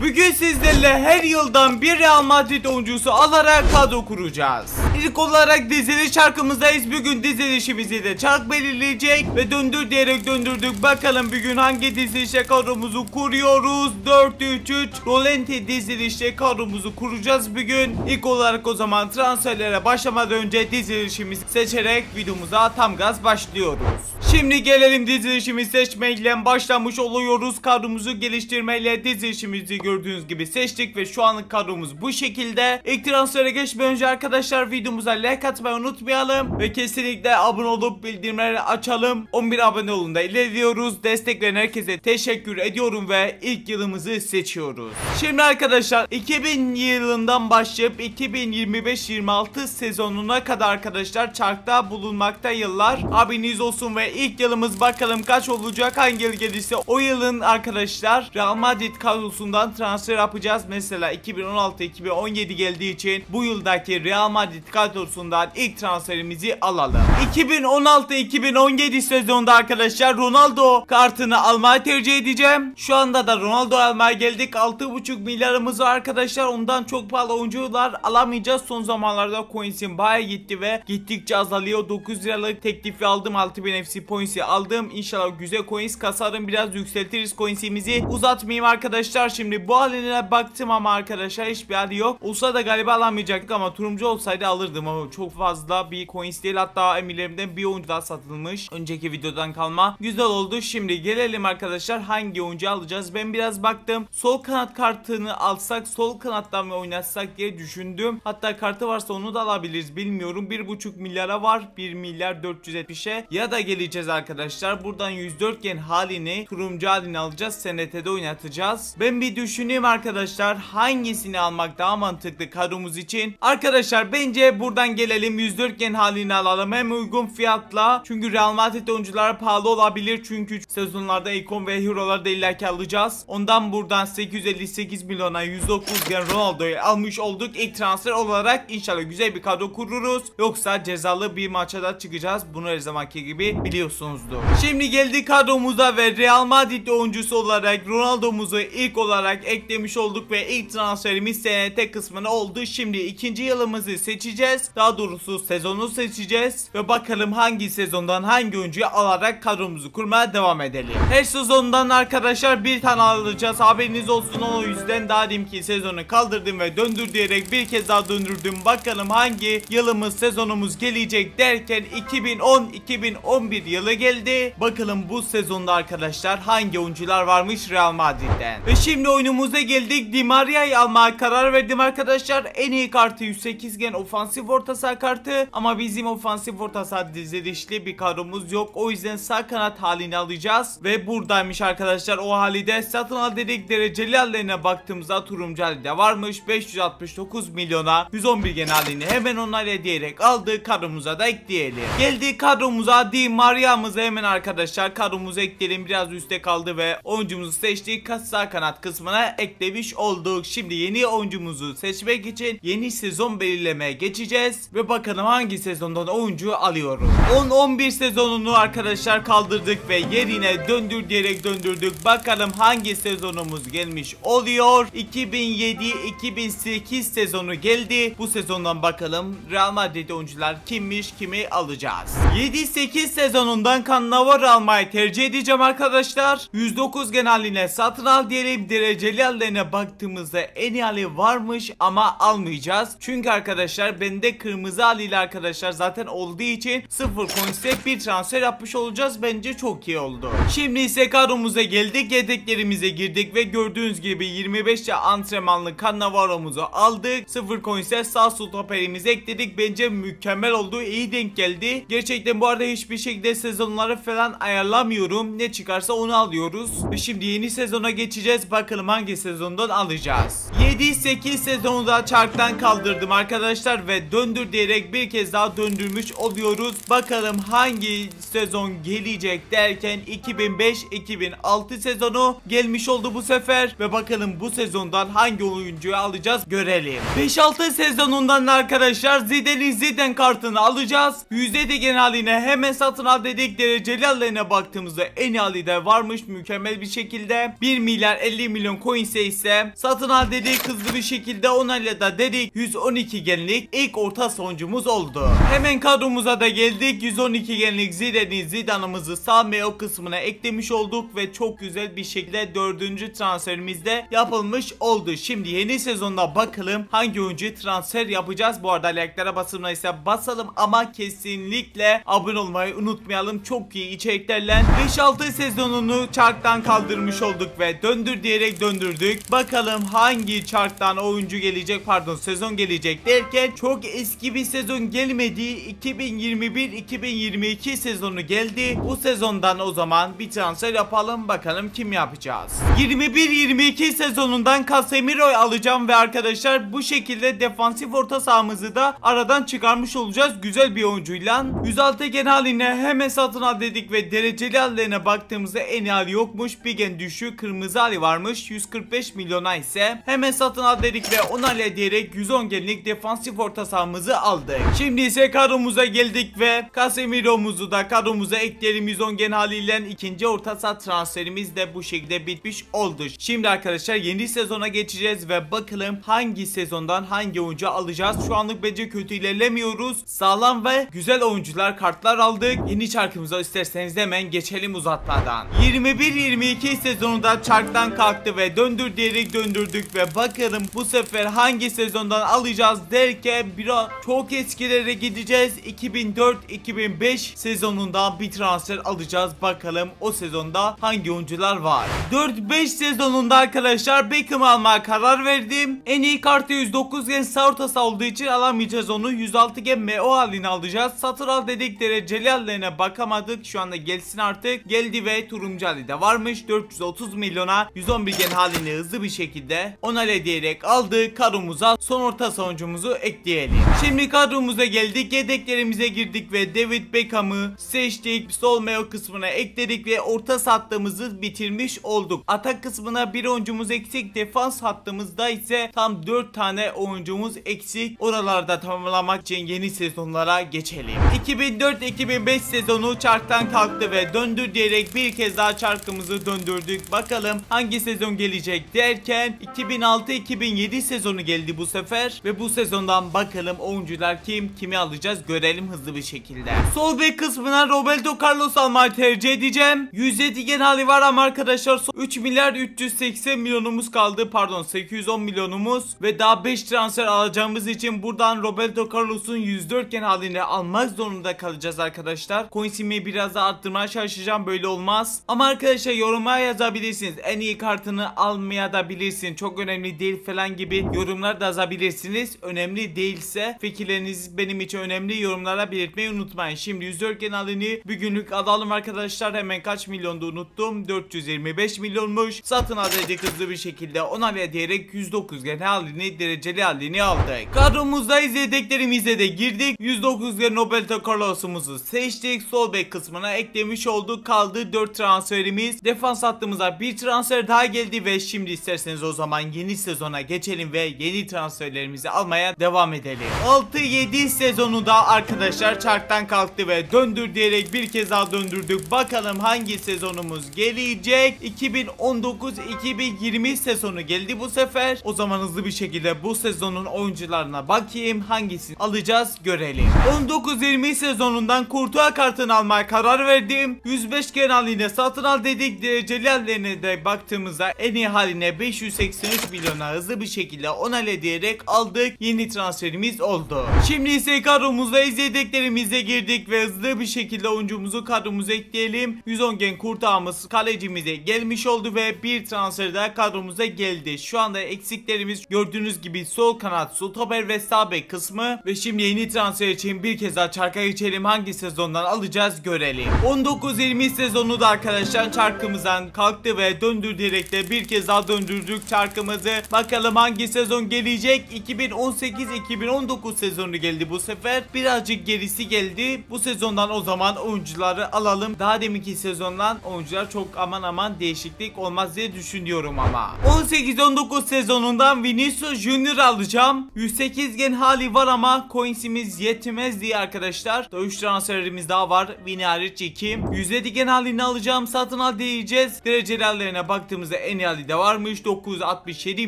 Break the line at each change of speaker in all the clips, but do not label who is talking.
Bugün sizlerle her yıldan bir Real Madrid oyuncusu alarak kadro kuracağız. İlk olarak diziliş şarkımızdayız. Bugün dizilişimizi de çark belirleyecek ve döndür diyerek döndürdük. Bakalım bugün hangi dizilişe kadromuzu kuruyoruz? 4-3-3 Rolenti dizilişle kadromuzu kuracağız bugün. İlk olarak o zaman transferlere başlamadan önce dizilişimizi seçerek videomuza tam gaz başlıyoruz. Şimdi gelelim dizilişimizi seçmeyle başlamış oluyoruz. Kadromuzu geliştirmeyle dizilişimizi gördüğünüz gibi seçtik ve şu anlık kadromuz bu şekilde. İlk transfere geçmeden önce arkadaşlar videomuza like atmayı unutmayalım ve kesinlikle abone olup bildirimleri açalım. 11 abone olun da ilerliyoruz. Destek veren herkese teşekkür ediyorum ve ilk yılımızı seçiyoruz. Şimdi arkadaşlar 2000 yılından başlayıp 2025-26 sezonuna kadar arkadaşlar çarkta bulunmakta yıllar. Abiniz olsun ve ilk yılımız bakalım kaç olacak, hangi yıl gelirse o yılın arkadaşlar Real Madrid kadrosundan transfer yapacağız. Mesela 2016-2017 geldiği için bu yıldaki Real Madrid kadrosundan ilk transferimizi alalım. 2016-2017 sezonunda arkadaşlar Ronaldo kartını almayı tercih edeceğim. Şu anda da Ronaldo almaya geldik. 6,5 milyarımız var arkadaşlar. Ondan çok pahalı oyuncular alamayacağız. Son zamanlarda coins'im bayağı gitti ve gittikçe azalıyor. 9 liralık teklifi aldım. 6000 FC points'i aldım. İnşallah güzel coins kasarım. Biraz yükseltiriz coins'imizi. Uzatmayayım arkadaşlar. Şimdi bu haline baktım ama arkadaşlar hiçbir hali yok. Olsa da galiba alamayacaktık ama turuncu olsaydı alırdım ama çok fazla bir coins değil. Hatta emirlerimden bir oyuncu daha satılmış. Önceki videodan kalma. Güzel oldu. Şimdi gelelim arkadaşlar hangi oyuncu alacağız. Ben biraz baktım. Sol kanat kartını alsak sol kanattan mı oynatsak diye düşündüm. Hatta kartı varsa onu da alabiliriz. Bilmiyorum. 1,5 milyara var. 1 milyar 470'e ya da geleceğiz arkadaşlar. Buradan 104 halini turuncu halini alacağız. SNT'de oynatacağız. Ben bir düşüneyim arkadaşlar. Hangisini almak daha mantıklı kadromuz için? Arkadaşlar bence buradan gelelim 104 halini alalım. Hem uygun fiyatla. Çünkü Real Madrid oyuncuları pahalı olabilir. Çünkü sezonlarda ikon ve hero'ları da illaki alacağız. Ondan buradan 858 milyona 109 Ronaldo'yu almış olduk. İlk transfer olarak inşallah güzel bir kadro kururuz. Yoksa cezalı bir maça da çıkacağız. Bunu her zamanki gibi biliyorsunuzdur. Şimdi geldik kadromuza ve Real Madrid oyuncusu olarak Ronaldo'muzu ilk olarak eklemiş olduk ve ilk transferimiz SNT kısmına oldu. Şimdi ikinci yılımızı seçeceğiz. Daha doğrusu sezonu seçeceğiz ve bakalım hangi sezondan hangi oyuncuyu alarak kadromuzu kurmaya devam edelim. Her sezondan arkadaşlar bir tane alacağız. Haberiniz olsun, o yüzden daha ki sezonu kaldırdım ve döndür diyerek bir kez daha döndürdüm. Bakalım hangi yılımız sezonumuz gelecek derken 2010-2011 yılı geldi. Bakalım bu sezonda arkadaşlar hangi oyuncular varmış Real Madrid'den. Ve şimdi oyunumuza geldik. Di Maria'yı almaya karar verdim arkadaşlar. En iyi kartı 108 ofansif orta saha kartı ama bizim ofansif orta saha dizilişli bir kadromuz yok. O yüzden sağ kanat halini alacağız ve buradaymış arkadaşlar. O hali de satın al dedik. Dereceli hallerine baktığımızda turuncu hali de varmış. 569 milyona 111 halini hemen onlara diyerek aldık. Kadromuza da ekleyelim. Geldik kadromuza. Di Maria'mızı hemen arkadaşlar kadromuza ekleyelim. Biraz üstte kaldı ve oyuncumuzu seçtik. Sağ kanat kısmına eklemiş olduk. Şimdi yeni oyuncumuzu seçmek için yeni sezon belirlemeye geçeceğiz ve bakalım hangi sezondan oyuncu alıyoruz. 10-11 sezonunu arkadaşlar kaldırdık ve yerine döndür diyerek döndürdük. Bakalım hangi sezonumuz gelmiş oluyor. 2007-2008 sezonu geldi. Bu sezondan bakalım Real Madrid oyuncular kimmiş, kimi alacağız. 7-8 sezonundan Cannavaro almayı tercih edeceğim arkadaşlar. 109 haline satın al diyelim. Dereceli hallerine baktığımızda en iyi hali varmış ama almayacağız. Çünkü arkadaşlar bende kırmızı haliyle arkadaşlar zaten olduğu için 0 coins'e bir transfer yapmış olacağız. Bence çok iyi oldu. Şimdi ise kadromuza geldik. Yedeklerimize girdik ve gördüğünüz gibi 25 antrenmanlı Cannavaro'muzu aldık. 0 coins'e sağ stoperimizi ekledik. Bence mükemmel oldu. İyi denk geldi. Gerçekten bu arada hiçbir şekilde sezonları falan ayarlamıyorum. Ne çıkarsa onu alıyoruz. Ve şimdi yeni sezona geçeceğiz. Bakalım hangi sezondan alacağız. 7-8 sezonu da çarktan kaldırdım arkadaşlar ve döndür diyerek bir kez daha döndürmüş oluyoruz. Bakalım hangi sezon gelecek derken 2005-2006 sezonu gelmiş oldu bu sefer ve bakalım bu sezondan hangi oyuncuyu alacağız görelim. 5-6 sezonundan arkadaşlar Zidane kartını alacağız. %de haline hemen satın al dedik. Dereceli hallerine baktığımızda en iyi hali de varmış mükemmel bir şekilde. 1 milyar 50 milyon coin ise satın al dedik. Hızlı bir şekilde onayla da dedik. 112 genlik ilk orta sonucumuz oldu. Hemen kadromuza da geldik. 112 genlik Zidane'ımızı sağ meo kısmına eklemiş olduk ve çok güzel bir şekilde 4. transferimizde yapılmış oldu. Şimdi yeni sezonda bakalım hangi oyuncuyu transfer yapacağız. Bu arada like'lara basılmayı ise basalım ama kesinlikle abone olmayı unutmayalım. Çok iyi içeriklerle 5-6 sezonunu çarktan kaldırmış olduk ve döndür diyerek döndürdük. Bakalım hangi çarktan oyuncu gelecek, pardon sezon gelecek derken çok eski bir sezon gelmedi. 2021-2022 sezonu geldi. Bu sezondan o zaman bir transfer yapalım, bakalım kim yapacağız. 21-22 sezonundan Casemiro'yu alacağım ve arkadaşlar bu şekilde defansif orta sahamızı da aradan çıkarmış olacağız güzel bir oyuncuyla. 106 gen haline hemen satın al dedik ve dereceli hallerine baktığımızda en iyi hali yokmuş. Bir gen düşük kırmızı hali varmış. 145 milyona ise hemen satın al dedik ve onayla diyerek 110 genlik defansif orta sahamızı aldık. Şimdi ise kadromuza geldik ve Casemiro'muzu da kadromuza ekleyelim. 110 gen haliyle ikinci orta saha transferimiz de bu şekilde bitmiş oldu. Şimdi arkadaşlar yeni sezona geçeceğiz ve bakalım hangi sezondan hangi oyuncu alacağız. Şu anlık bence kötü ilerlemiyoruz. Sağlam ve güzel oyuncular kartlar aldık. Yeni çarkımıza isterseniz hemen geçelim uzatmadan. 21-22 sezonunda çarktan kalktı ve döndür diyerek döndürdük ve bakalım bu sefer hangi sezondan alacağız derken biraz çok eskilere gideceğiz. 2004-2005 sezonunda bir transfer alacağız. Bakalım o sezonda hangi oyuncular var. 4-5 sezonunda arkadaşlar Beckham'ı almaya karar verdim. En iyi kartı 109 gen sağ orta saha olduğu için alamayacağız onu. 106 gen MO halini alacağız. Satır al dedik, dereceli hallerine bakamadık. Şu anda gelsin artık. Geldi ve turuncu hali de varmış. 430 milyona 111 gen halini hızlı bir şekilde onayla diyerek aldık. Kadromuza son orta savuncumuzu ekleyelim. Şimdi kadromuza geldik. Yedeklerimize girdik ve David Beckham'ı seçtik. Sol meo kısmına ekledik ve orta hattımızı bitirmiş olduk. Atak kısmına bir oyuncumuz eksik. Defans hattımızda ise tam 4 tane oyuncumuz eksik. Oralarda tamamlamak için yeni sezonlara geçelim. 2004-2005 sezonu çarktan kalktı ve döndür diyerek bir kez daha çarkımızı döndürdük. Bakalım hangi sezon gelecek derken 2006-2007 sezonu geldi bu sefer ve bu sezondan bakalım oyuncular kimi alacağız görelim hızlı bir şekilde. Sol bek kısmına Roberto Carlos almayı tercih edeceğim. 107 gen hali var ama arkadaşlar 3 milyar 380 milyonumuz kaldı, pardon 810 milyonumuz ve daha 5 transfer alacağımız için buradan Roberto Carlos'un 104 gen halini almak zorunda kalacağız arkadaşlar. Coinsimi biraz da arttırmaya çalışacağım, böyle olmaz. Ama arkadaşlar yoruma yazabilirsiniz. En iyi kartını almaya da bilirsin, çok önemli değil falan gibi yorumlar da yazabilirsiniz. Önemli değilse fikirleriniz benim için önemli, yorumlara belirtmeyi unutmayın. Şimdi 104 gen halini bir günlük alalım arkadaşlar. Hemen kaç milyondu unuttum. 425 milyonmuş. Satın aldık hızlı bir şekilde onayla diyerek 109 gen halini, dereceli halini aldık. Kadromuzda yedeklerimize de girdik. 109 gen Roberto Carlos'umuzu seçtik. Sol bek kısmına eklemiş olduk. Kaldı 4 transferimiz. Defans hattımıza bir transfer daha geldi ve şimdi isterseniz o zaman yeni sezona geçelim ve yeni transferlerimizi almaya devam edelim. 6-7 sezonu da arkadaşlar çarktan kalktı ve döndür diyerek bir kez daha döndürdük. Bakalım hangi sezonumuz gelecek. 2019-2020 sezonu geldi bu sefer. O zaman hızlı bir şekilde bu sezonun oyuncularına bakayım, hangisini alacağız görelim. 19-20 sezonundan Courtois kartını almaya karar verdim. 105 gen haline satın al dedik. Dereceli hallerine de baktığımızda en iyi haline 583 milyona hızlı bir şekilde onayla diyerek aldık. Yeni transferimiz oldu. Şimdi ise kadromuzda yedeklerimize girdik ve hızlı bir şekilde oyuncumuzu kadromuza ekleyelim. 110 gen Courtois'ımız kalecimize gelmiş oldu ve bir transfer daha kadromuza geldi. Şu anda eksiklerimiz gördüğünüz gibi sol kanat, stoper ve sağ bek kısmı ve şimdi yeni transfer için bir kez daha çarka geçelim. Hangi sezondan alacağız görelim. 19-20 sezonu da arkadaşlar çarkımızdan kalktı ve döndür diyerek de bir kez daha döndürdük çarkımızı. Bakalım hangi sezon gelecek? 2018-2019 sezonu geldi bu sefer. Birazcık gerisi geldi. Bu sezondan o zaman oyuncuları alalım. Daha deminki sezondan oyuncular çok aman aman değişiklik olmaz diye düşünüyorum ama. 18-19 sezonundan Vinicius Junior alacağım. 108 gen hali var ama coinsimiz yetmez diye arkadaşlar. 3 transferimiz daha var. Vini hariç 2. 107 gen halini alacağım. Satın al diyeceğiz. Derecelerine baktığımızda en iyi hali de varmış. 967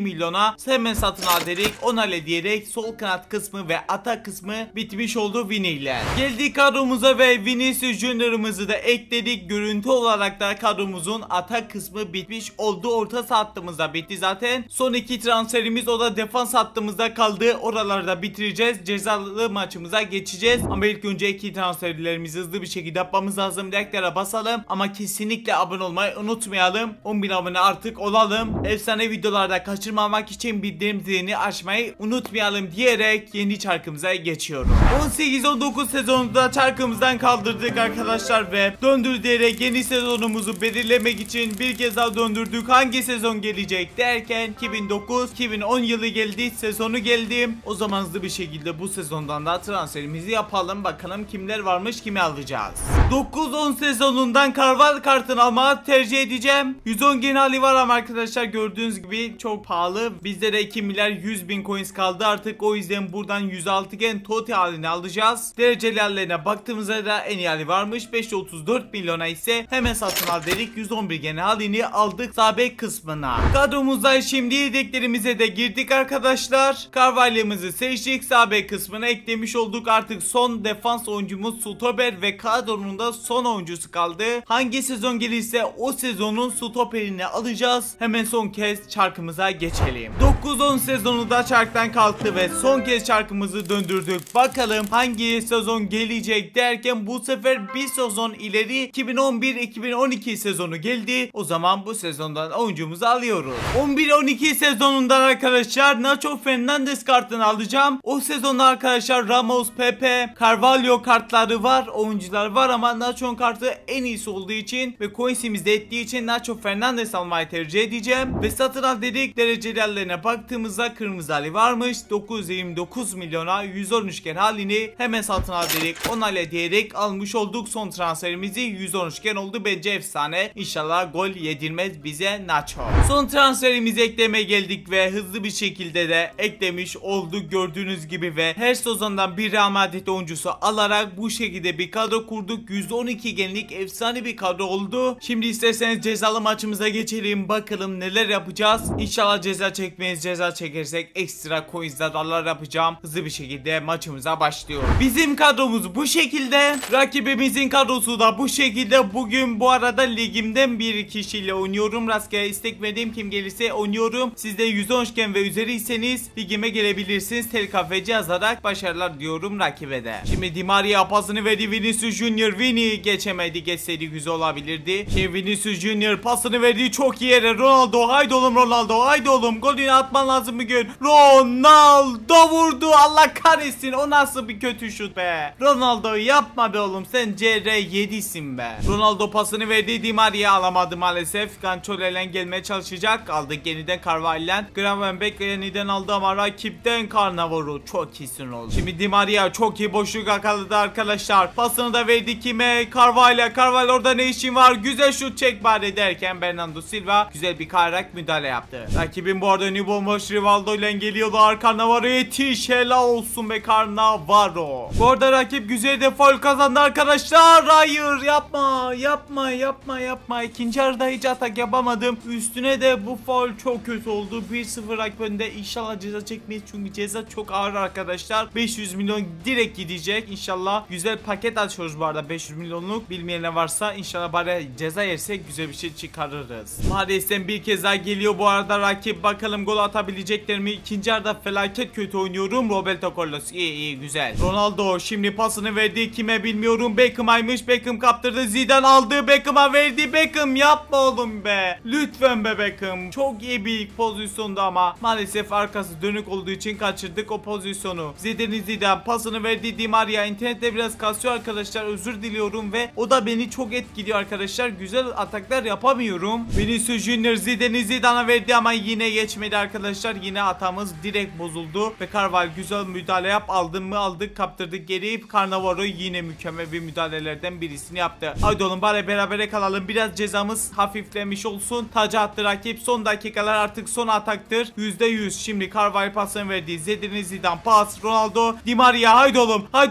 milyona. Hemen satın al dedik. Onayla diyerek sol kanat kısmı ve atak kısmı bitmiş oldu Vini ile. Geldik kadromuza ve Vinicius Junior'ımızı da ekledik. Görüntü olarak da kadromuzun atak kısmı bitmiş oldu. Orta saha hattımızda bitti zaten. Son iki transferimiz o da defans hattımızda kaldı. Oralarda bitireceğiz. Cezalı maçımıza geçeceğiz. Ama ilk önce iki transferlerimizi hızlı bir şekilde yapmamız lazım. Like'lara basalım. Ama kesinlikle abone olmayı unutmayalım. 10.000 abone artık olalım. Efsane videolarda kaçırmamak için bildirim zilini açmayı unutmayalım diyerek yeni çarkımıza geçiyorum. 18-19 sezonunda çarkımızdan kaldırdık arkadaşlar ve döndür diyerek yeni sezonumuzu belirlemek için bir kez daha döndürdük. Hangi sezon gelecek derken 2009-2010 yılı geldi. Sezonu geldi. O zaman hızlı bir şekilde bu sezondan da transferimizi yapalım. Bakalım kimler varmış, kimi alacağız. 9-10 sezonundan Carval kartını almayı tercih edeceğim. 110 gen hali var ama arkadaşlar gördüğünüz gibi çok pahalı. Bizde de 2 milyar 100 bin coins kaldı artık. O yüzden buradan 106 gen Totti halini alacağız. Derecelerine baktığımızda da en iyi hali varmış. 534 milyona ise hemen satın al dedik. 111 gen halini aldık sağ bek kısmına. Kadromuzda şimdi yedeklerimize de girdik arkadaşlar. Carvalho'muzu seçtik. Sağ bek kısmına eklemiş olduk. Artık son defans oyuncumuz stoper ve kadronun da son oyuncusu kaldı. Hangi sezon gelirse o sezonun stoperini alacağız. Hemen son kez çarkımıza geçelim. 9-10 sezonu da çarktan kalktı ve son kez çarkımızı döndürdük. Bakalım hangi sezon gelecek derken bu sefer bir sezon ileri 2011-2012 sezonu geldi. O zaman bu sezondan oyuncumuzu alıyoruz. 11-12 sezonundan arkadaşlar Nacho Fernandez kartını alacağım. O sezonda arkadaşlar Ramos, Pepe, Carvalho kartları var. Oyuncular var ama Nacho'nun kartı en iyisi olduğu için ve coinsimiz de ettiği için Nacho Fernandez almayı tercih edeceğim. Ve satın al dedik. Derecelerine baktığımızda kırmızı hali varmış. 929 milyona 113 gen halini hemen satın al dedik. Onayla diyerek almış olduk. Son transferimizi 113 gen oldu. Bence efsane. İnşallah gol yedirmez bize Nacho. Son transferimizi eklemeye geldik ve hızlı bir şekilde de eklemiş olduk gördüğünüz gibi ve her sezondan bir Real Madrid oyuncusu alarak bu şekilde bir kadro kurduk. 112 genlik efsane bir kadro oldu. Şimdi isterseniz cezalı maçımıza geçelim. Bakalım neler yapacağız. İnşallah ceza çekmeyiz. Ceza çekersek ekstra coins'lar yapacağım. Hızlı bir şekilde maçımıza başlıyor. Bizim kadromuz bu şekilde. Rakibimizin kadrosu da bu şekilde. Bugün bu arada ligimden bir kişiyle oynuyorum. Rastgele istek verdiğim kim gelirse oynuyorum. Siz de 110 gen ve üzeriyseniz ligime gelebilirsiniz. TLKFC yazarak başarılar diyorum rakibe de. Şimdi Di Maria pasını verdi. Vinicius Junior. Vini geçemedi. Geçseydi güzel olabilirdi. Şimdi Vinicius Junior pasını verdi. Çok iyi yere. Ronaldo. Haydi oğlum Ronaldo. Haydi oğlum. Golünü atman lazım bugün. Ronaldo vurdu. Allah kahretsin. O nasıl bir kötü şut be. Ronaldo yapma be oğlum. Sen CR7'sin be. Ronaldo pasını verdi. Di Maria alamadı maalesef. Ganço'yla gelmeye çalışacak. Aldık yeniden Carvalho'yla. Gravenberch yeniden aldı ama rakipten Cannavaro. Çok iyisin oldu. Şimdi Di Maria çok iyi boşluk yakaladı arkadaşlar. Pasını da verdi kime? Carvalho. Carvalho orada ne işin var? Güzel şut çek bari derken Bernardo Silva güzel bir kayarak müdahale yaptı. Rakibin bu arada önü bomboş. Rivaldo ile geliyorlar. Cannavaro yetiş. Helal olsun be Cannavaro. Bu arada rakip güzel de faul kazandı arkadaşlar. Hayır yapma. Yapma yapma yapma. İkinci yarıda hiç atak yapamadım. Üstüne de bu faul çok kötü oldu. 1-0 rakip önde. İnşallah ceza çekmeyiz. Çünkü ceza çok ağır arkadaşlar. 500 milyon direkt gidecek. İnşallah güzel paket açıyoruz bu arada. 500 milyonluk. Bilmeyenler varsa inşallah bari ceza yersek güzel bir şey çıkarırız. Maalesef bir kez daha geliyor bu arada rakip. Bakalım gol atabilecekler mi? İkinci yarıda felaket kötü oynuyorum. Roberto Carlos iyi güzel. Ronaldo şimdi pasını verdi. Kime bilmiyorum. Beckham'aymış. Beckham kaptırdı. Zidane aldı. Beckham'a verdi. Beckham yapma oğlum be. Lütfen be Beckham. Çok iyi bir pozisyonda ama maalesef arkası dönük olduğu için kaçırdık o pozisyonu. Zidane pasını verdi. Di Maria internette biraz kasıyor arkadaşlar. Özür diliyorum ve o da beni çok etkiliyor arkadaşlar. Güzel ataklar yapamıyorum. Vinicius Junior Zidane'a verdi ama yine geçmedi arkadaşlar. Yine hatamız direkt bozuldu ve Carvalho güzel müdahale yap, aldın mı aldık, kaptırdık geri. Cannavaro yine mükemmel bir müdahalelerden birisini yaptı. Haydi oğlum bari berabere kalalım, biraz cezamız hafiflemiş olsun. Taca attı rakip, son dakikalar artık son ataktır. %100 şimdi Carvalho pasını verdi. Zidane pas, Ronaldo, Di Maria. Haydi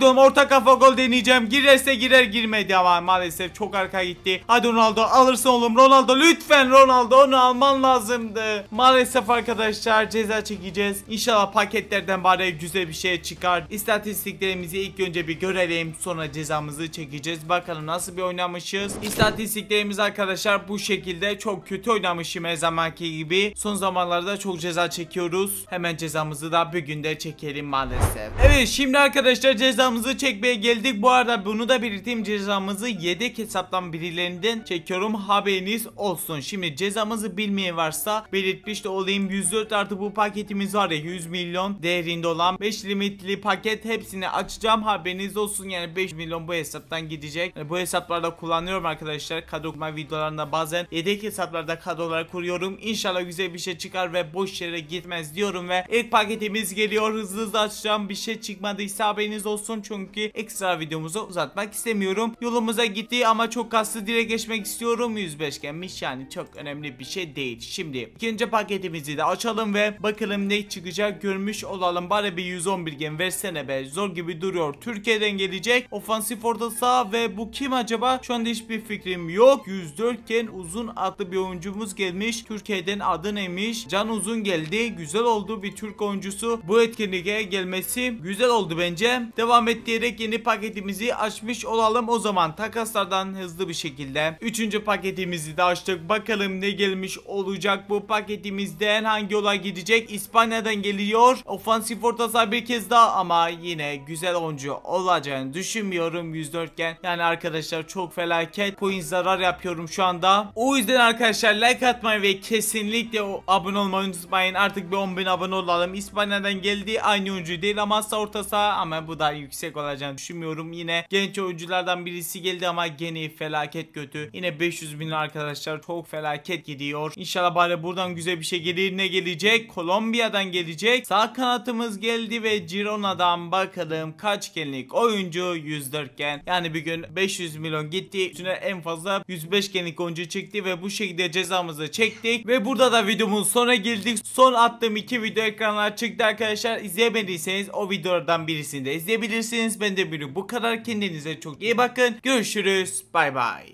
oğlum orta kafa gol deneyeceğim, girerse girer, girmedi ama maalesef çok arka gitti. Hadi Ronaldo, alırsın oğlum Ronaldo, lütfen Ronaldo, onu alman lazımdı. Maalesef arkadaşlar ceza çekeceğiz. İnşallah paketlerden bari güzel bir şey çıkar. İstatistiklerimizi ilk önce bir görelim, sonra cezamızı çekeceğiz. Bakalım nasıl bir oynamışız. İstatistiklerimiz arkadaşlar bu şekilde. Çok kötü oynamışım her zamanki gibi. Son zamanlarda çok ceza çekiyoruz. Hemen cezamızı da bir günde çekelim maalesef. Evet, şimdi arkadaşlar cezamızı çekmeye geldik. Bu arada bunu da belirteyim, cezamızı yedek hesaptan birilerinden çekiyorum, haberiniz olsun. Şimdi cezamızı bilmeyen varsa belirtmiş de olayım. 104 artı bu paketimiz var ya, 100 milyon değerinde olan 5 limitli paket, hepsini açacağım, haberiniz olsun. Yani 5 milyon bu hesaptan gidecek. Yani bu hesaplarda kullanıyorum arkadaşlar. Kadro kurma videolarında bazen yedek hesaplarda kadrolar kuruyorum. İnşallah güzel bir şey çıkar ve boş yere gitmez diyorum ve ilk paketimiz geliyor. Hızlı açacağım, bir şey çıkmadıysa haberiniz olsun. Çünkü ekstra videomuzu uzatmak istemiyorum. Yolumuza gitti ama çok kastı, direkt geçmek istiyorum. 105 gelmiş, yani çok önemli bir şey değil. Şimdi ikinci paketimizi de açalım ve bakalım ne çıkacak görmüş olalım. Bari bir 111 gen versene be, zor gibi duruyor. Türkiye'den gelecek ofansif orta saha ve bu kim acaba? Şu anda hiçbir fikrim yok. 104 gen uzun adlı bir oyuncumuz gelmiş. Türkiye'den adı neymiş? Can Uzun geldi. Güzel oldu, bir Türk oyuncusu bu etkinliğe gelmesi güzel oldu bence. Devam et diyerek yeni paketimizi açmış olalım. O zaman takaslardan hızlı bir şekilde 3. paketimizi de açtık. Bakalım ne gelmiş olacak bu paketimizden, hangi olay gidecek? İspanya'dan geliyor. Ofansif orta saha bir kez daha ama yine güzel oyuncu olacağını düşünmüyorum. 104 gen. Yani arkadaşlar çok felaket coin zarar yapıyorum şu anda. O yüzden arkadaşlar like atmayı ve kesinlikle abone olmayı unutmayın. Artık bir 10.000 abone olalım. İspanya'dan geldi, aynı oyuncu değil ama orta saha, ama bu da yüksek olacağını düşünmüyorum. Yine genç oyunculardan birisi geldi ama gene felaket kötü. Yine 500 bin arkadaşlar, çok felaket gidiyor. İnşallah bari buradan güzel bir şey gelir. Ne gelecek? Kolombiya'dan gelecek. Sağ kanatımız geldi ve Girona'dan bakalım kaç genlik oyuncu? 104 gen. Yani bir gün 500 milyon gitti. Üstüne en fazla 105 genlik oyuncu çıktı ve bu şekilde cezamızı çektik. Ve burada da videomun sonuna geldik. Son attığım 2 video ekranlar çıktı arkadaşlar. İzleyemediyseniz o videolardan birisini de izleyebilirsiniz. Ben de bu kadar. Kendinize çok iyi bakın. Görüşürüz. Bay bay.